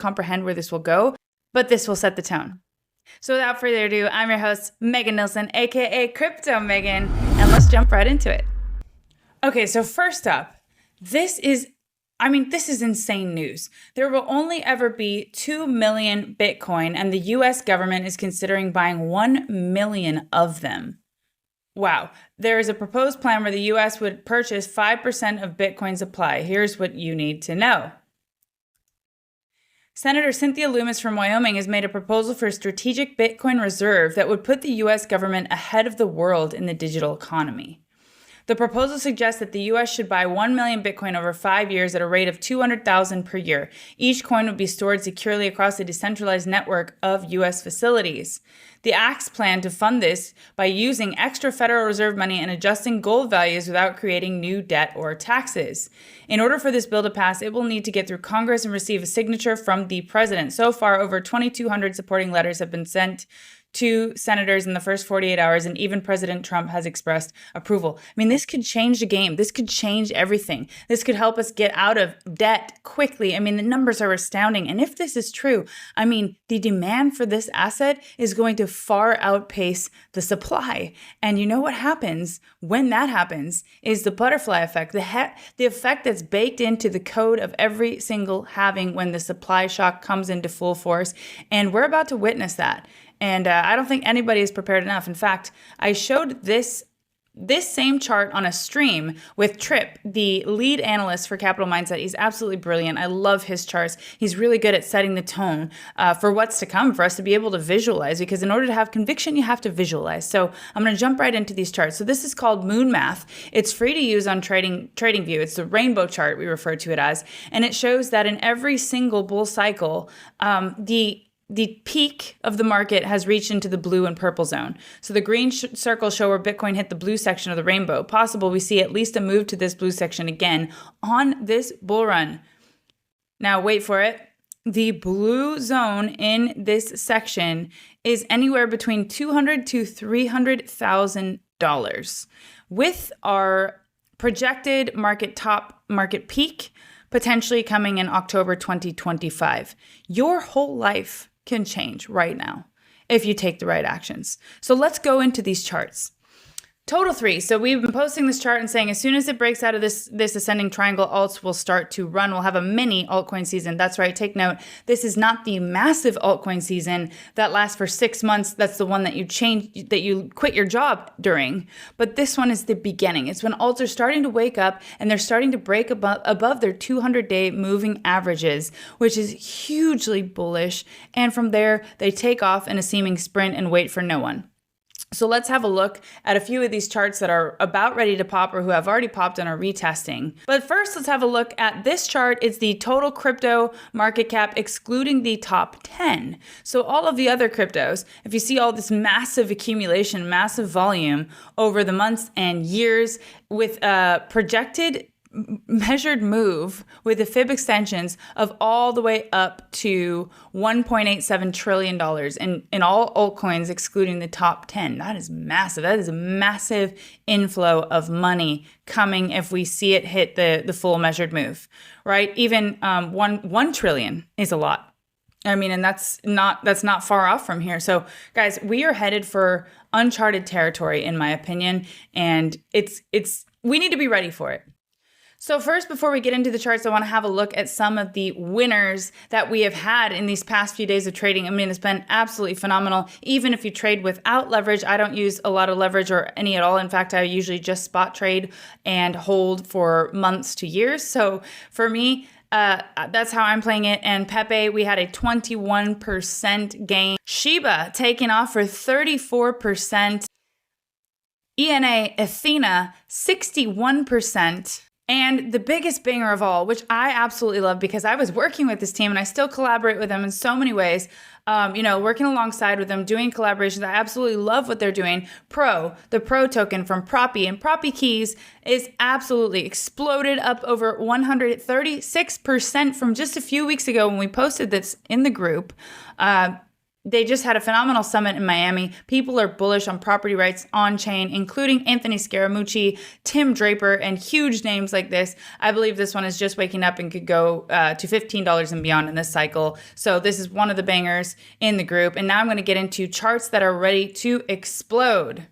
comprehend where this will go, but this will set the tone. So without further ado, I'm your host, Megan Nilsson, aka Crypto Megan, and let's jump right into it. Okay, so first up, this is insane news. There will only ever be 2 million Bitcoin, and the US government is considering buying 1 million of them. Wow. There is a proposed plan where the US would purchase 5% of Bitcoin's supply. Here's what you need to know. Senator Cynthia Lummis from Wyoming has made a proposal for a strategic Bitcoin reserve that would put the US government ahead of the world in the digital economy. The proposal suggests that the U.S. should buy 1 million Bitcoin over 5 years at a rate of 200,000 per year. Each coin would be stored securely across a decentralized network of U.S. facilities. The acts plan to fund this by using extra Federal Reserve money and adjusting gold values without creating new debt or taxes. In order for this bill to pass, it will need to get through Congress and receive a signature from the president. So far, over 2,200 supporting letters have been sent to senators in the first 48 hours, and even President Trump has expressed approval. I mean, this could change the game. This could change everything. This could help us get out of debt quickly. I mean, the numbers are astounding. And if this is true, I mean, the demand for this asset is going to far outpace the supply. And you know what happens when that happens is the butterfly effect, the effect that's baked into the code of every single halving when the supply shock comes into full force. And we're about to witness that. And I don't think anybody is prepared enough. In fact, I showed this same chart on a stream with Tripp, the lead analyst for Capital Mindset. He's absolutely brilliant. I love his charts. He's really good at setting the tone for what's to come, for us to be able to visualize, because in order to have conviction, you have to visualize. So I'm going to jump right into these charts. So this is called Moon Math. It's free to use on TradingView. It's the rainbow chart, we refer to it as. And it shows that in every single bull cycle, the peak of the market has reached into the blue and purple zone. So the green circles show where Bitcoin hit the blue section of the rainbow. Possible we see at least a move to this blue section again on this bull run. Now wait for it. The blue zone in this section is anywhere between $200,000 to $300,000, with our projected market peak potentially coming in October 2025. Your whole life can change right now if you take the right actions. So let's go into these charts. Total 3. So we've been posting this chart and saying as soon as it breaks out of this ascending triangle, alts will start to run. We'll have a mini altcoin season. That's right. Take note. This is not the massive altcoin season that lasts for 6 months. That's the one that you quit your job during. But this one is the beginning. It's when alts are starting to wake up and they're starting to break above their 200-day moving averages, which is hugely bullish. And from there, they take off in a seeming sprint and wait for no one. So let's have a look at a few of these charts that are about ready to pop or who have already popped and are retesting. But first, let's have a look at this chart. It's the total crypto market cap, excluding the top 10. So all of the other cryptos, if you see all this massive accumulation, massive volume over the months and years with projected measured move with the fib extensions of all the way up to $1.87 trillion in all altcoins, excluding the top 10. That is massive. That is a massive inflow of money coming if we see it hit the full measured move, right? Even 1 trillion is a lot. I mean, and that's not far off from here. So guys, we are headed for uncharted territory, in my opinion, and we need to be ready for it. So first, before we get into the charts, I want to have a look at some of the winners that we have had in these past few days of trading. I mean, it's been absolutely phenomenal. Even if you trade without leverage, I don't use a lot of leverage or any at all. In fact, I usually just spot trade and hold for months to years. So for me, that's how I'm playing it. And Pepe, we had a 21% gain. Shiba taking off for 34%. ENA, Athena, 61%. And the biggest banger of all, which I absolutely love because I was working with this team and I still collaborate with them in so many ways, working alongside with them, doing collaborations. I absolutely love what they're doing. The Pro token from Proppy, and Proppy Keys is absolutely exploded up over 136% from just a few weeks ago when we posted this in the group. They just had a phenomenal summit in Miami. People are bullish on property rights on chain, including Anthony Scaramucci, Tim Draper, and huge names like this. I believe this one is just waking up and could go to $15 and beyond in this cycle. So this is one of the bangers in the group. And now I'm going to get into charts that are ready to explode.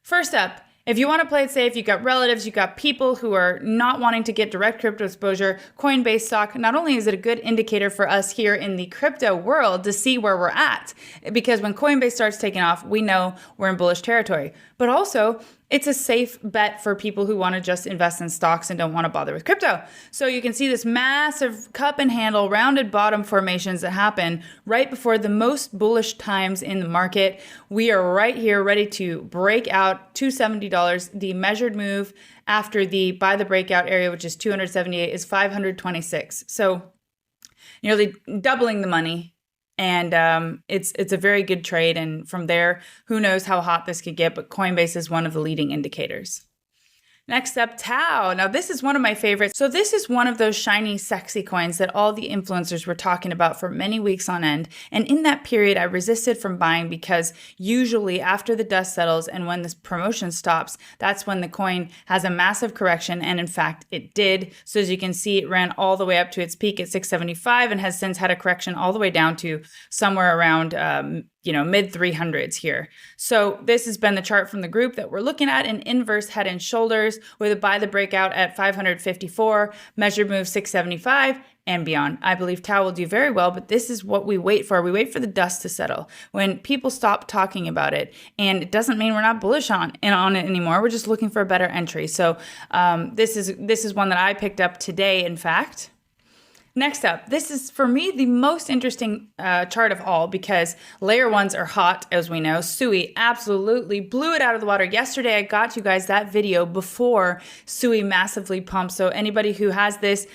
First up, if you want to play it safe, you've got relatives, you've got people who are not wanting to get direct crypto exposure, Coinbase stock, not only is it a good indicator for us here in the crypto world to see where we're at, because when Coinbase starts taking off, we know we're in bullish territory, but also it's a safe bet for people who want to just invest in stocks and don't want to bother with crypto. So you can see this massive cup and handle rounded bottom formations that happen right before the most bullish times in the market. We are right here ready to break out $270. The measured move after the buy the breakout area, which is 278, is 526. So nearly doubling the money. And it's a very good trade. And from there, who knows how hot this could get, but Coinbase is one of the leading indicators. Next up, Tau. Now, this is one of my favorites. So this is one of those shiny, sexy coins that all the influencers were talking about for many weeks on end. And in that period, I resisted from buying because usually after the dust settles and when this promotion stops, that's when the coin has a massive correction. And in fact, it did. So as you can see, it ran all the way up to its peak at 675 and has since had a correction all the way down to somewhere around mid 300s here. So this has been the chart from the group that we're looking at, an inverse head and shoulders with a buy the breakout at 554, measured move 675 and beyond. I believe Tau will do very well, but this is what we wait for. We wait for the dust to settle. When people stop talking about it, and it doesn't mean we're not bullish on it anymore. We're just looking for a better entry. So this is one that I picked up today, in fact. Next up, this is for me the most interesting chart of all because layer ones are hot, as we know. Sui absolutely blew it out of the water. Yesterday, I got you guys that video before Sui massively pumped. So anybody who has this,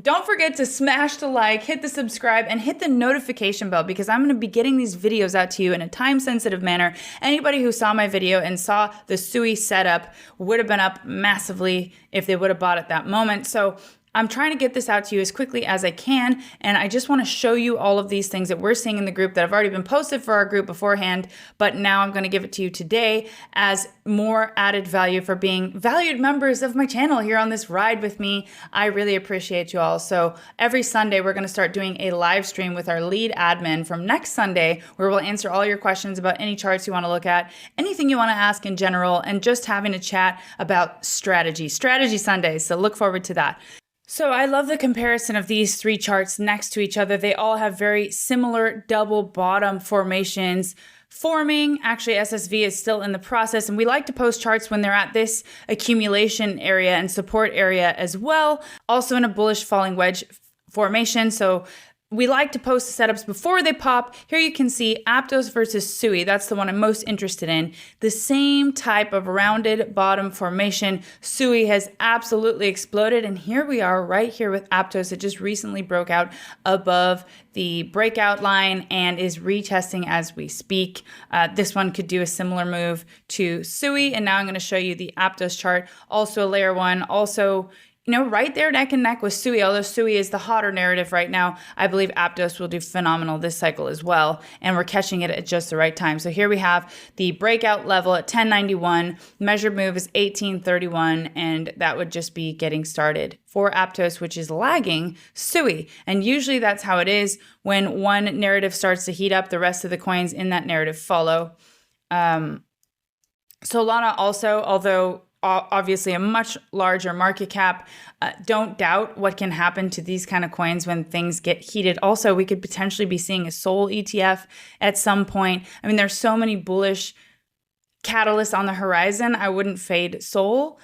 don't forget to smash the like, hit the subscribe, and hit the notification bell because I'm going to be getting these videos out to you in a time-sensitive manner. Anybody who saw my video and saw the Sui setup would have been up massively if they would have bought it that moment. So I'm trying to get this out to you as quickly as I can, and I just want to show you all of these things that we're seeing in the group that have already been posted for our group beforehand, but now I'm going to give it to you today as more added value for being valued members of my channel here on this ride with me. I really appreciate you all. So every Sunday, we're going to start doing a live stream with our lead admin from next Sunday, where we'll answer all your questions about any charts you want to look at, anything you want to ask in general, and just having a chat about strategy Sundays. So look forward to that. So I love the comparison of these three charts next to each other. They all have very similar double bottom formations forming. Actually, SSV is still in the process, and we like to post charts when they're at this accumulation area and support area as well. Also in a bullish falling wedge formation. So we like to post the setups before they pop. Here you can see Aptos versus Sui. That's the one I'm most interested in. The same type of rounded bottom formation. Sui has absolutely exploded. And here we are right here with Aptos. It just recently broke out above the breakout line and is retesting as we speak. This one could do a similar move to Sui. And now I'm going to show you the Aptos chart. Also layer one, also right there neck and neck with Sui. Although Sui is the hotter narrative right now, I believe Aptos will do phenomenal this cycle as well. And we're catching it at just the right time. So here we have the breakout level at 1091. Measured move is 1831. And that would just be getting started for Aptos, which is lagging Sui. And usually that's how it is. When one narrative starts to heat up, the rest of the coins in that narrative follow. Solana also, although obviously a much larger market cap. Don't doubt what can happen to these kind of coins when things get heated. Also, we could potentially be seeing a Sol ETF at some point. I mean, there's so many bullish catalysts on the horizon. I wouldn't fade Sol.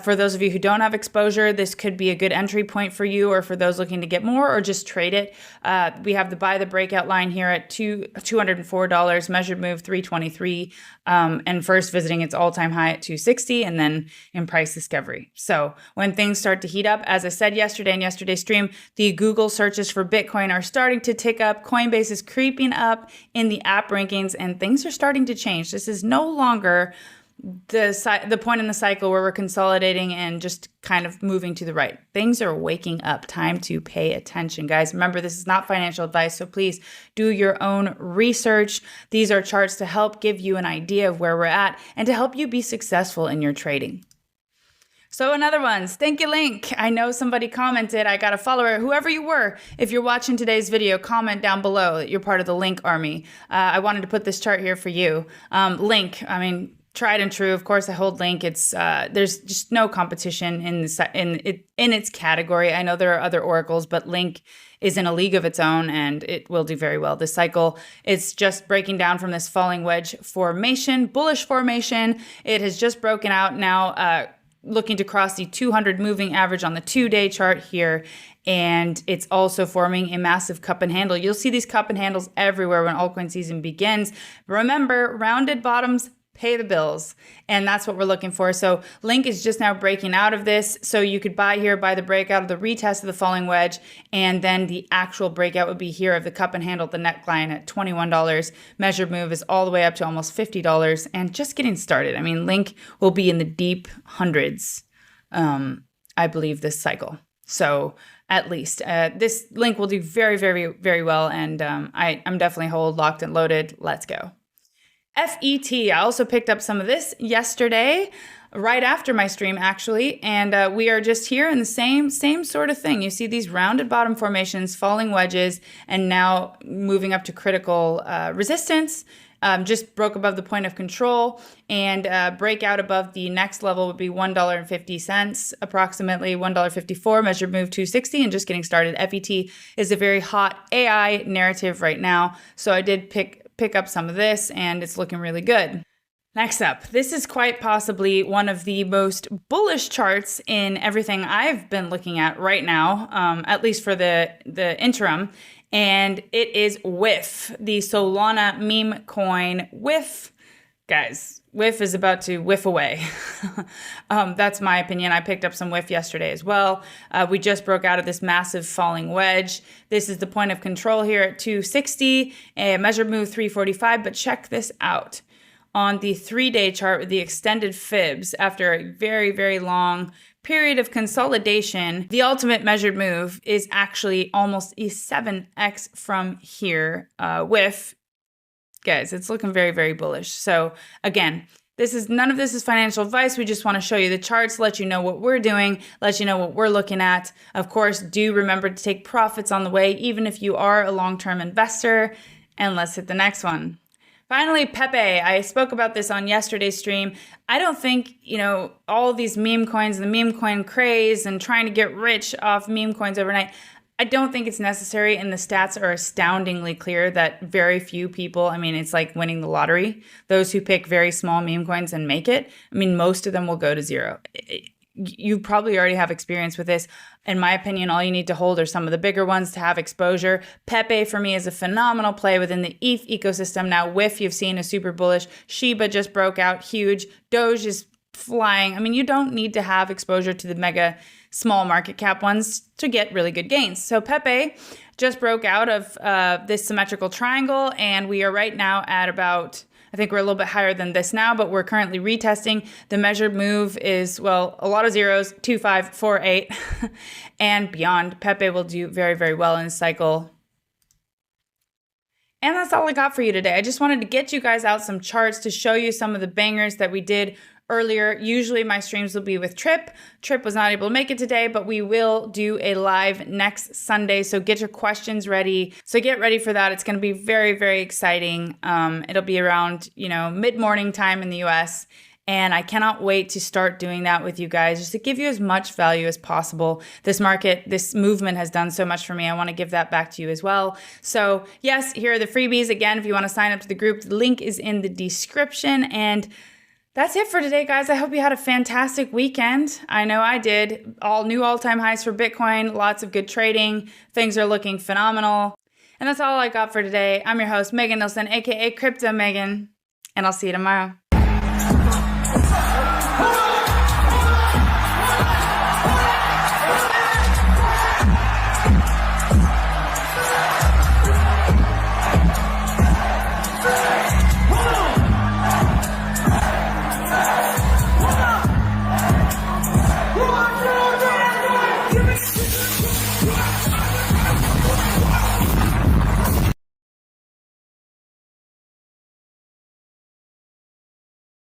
For those of you who don't have exposure, this could be a good entry point for you, or for those looking to get more or just trade it. We have the buy the breakout line here at $204, measured move 323, and first visiting its all-time high at 260, and then in price discovery. So when things start to heat up, as I said yesterday in yesterday's stream, the Google searches for Bitcoin are starting to tick up. Coinbase is creeping up in the app rankings, and things are starting to change. This is no longer the point in the cycle where we're consolidating and just kind of moving to the right. Things are waking up. Time to pay attention, guys. Remember, this is not financial advice, so please do your own research. These are charts to help give you an idea of where we're at and to help you be successful in your trading. So another one, Stinky Link. I know somebody commented, I got a follower, whoever you were. If you're watching today's video, comment down below that you're part of the Link army. I wanted to put this chart here for you. Link, I mean, tried and true. Of course, I hold Link. It's there's just no competition in its category. I know there are other oracles, but Link is in a league of its own, and it will do very well this cycle. It's just breaking down from this falling wedge formation, bullish formation. It has just broken out now. Looking to cross the 200 moving average on the 2-day chart here. And it's also forming a massive cup and handle. You'll see these cup and handles everywhere when altcoin season begins. Remember, rounded bottoms pay the bills. And that's what we're looking for. So Link is just now breaking out of this. So you could buy here, buy the breakout of the retest of the falling wedge. And then the actual breakout would be here of the cup and handle, the neckline at $21. Measured move is all the way up to almost $50 and just getting started. I mean, Link will be in the deep hundreds, I believe, this cycle. So at least this Link will do very, very, very well. And I'm definitely hold, locked and loaded. Let's go. FET. I also picked up some of this yesterday, right after my stream, actually. And we are just here in the same sort of thing. You see these rounded bottom formations, falling wedges, and now moving up to critical resistance. Just broke above the point of control, and breakout above the next level would be $1.50, approximately $1.54, measured move 260, and just getting started. FET is a very hot AI narrative right now. So I did pick up some of this, and it's looking really good. Next up, this is quite possibly one of the most bullish charts in everything I've been looking at right now, at least for the interim, and it is WIF, the Solana meme coin. WIF, guys, WIF is about to whiff away. That's my opinion. I picked up some WIF yesterday as well. We just broke out of this massive falling wedge. This is the point of control here at 260, a measured move 345, but check this out. On the 3-day chart with the extended fibs, after a very, very long period of consolidation, the ultimate measured move is actually almost a 7x from here. WIF, guys, it's looking very, very bullish. So again, none of this is financial advice. We just want to show you the charts, let you know what we're doing, let you know what we're looking at. Of course, do remember to take profits on the way, even if you are a long-term investor. And let's hit the next one. Finally, Pepe. I spoke about this on yesterday's stream. I don't think, all of these meme coins, the meme coin craze and trying to get rich off meme coins overnight, I don't think it's necessary, and the stats are astoundingly clear that very few people, it's like winning the lottery. Those who pick very small meme coins and make it, most of them will go to zero. You probably already have experience with this. In my opinion, all you need to hold are some of the bigger ones to have exposure. Pepe, for me, is a phenomenal play within the ETH ecosystem. Now, WIF, you've seen, is super bullish. Shiba just broke out huge. Doge is flying. You don't need to have exposure to the mega small market cap ones to get really good gains. So Pepe just broke out of this symmetrical triangle, and we are right now at about, I think we're a little bit higher than this now, but we're currently retesting. The measured move is, a lot of zeros, 2, 5, 4, 8, and beyond. Pepe will do very, very well in this cycle. And that's all I got for you today. I just wanted to get you guys out some charts to show you some of the bangers that we did earlier. Usually my streams will be with Trip. Trip was not able to make it today, but we will do a live next Sunday. So get your questions ready. So get ready for that. It's going to be very, very exciting. It'll be around, mid-morning time in the US. And I cannot wait to start doing that with you guys, just to give you as much value as possible. This market, this movement has done so much for me. I want to give that back to you as well. So yes, here are the freebies. Again, if you want to sign up to the group, the link is in the description. And that's it for today, guys. I hope you had a fantastic weekend. I know I did. All new all-time highs for Bitcoin, lots of good trading. Things are looking phenomenal. And that's all I got for today. I'm your host, Megan Nilsson, aka Crypto Megan, and I'll see you tomorrow.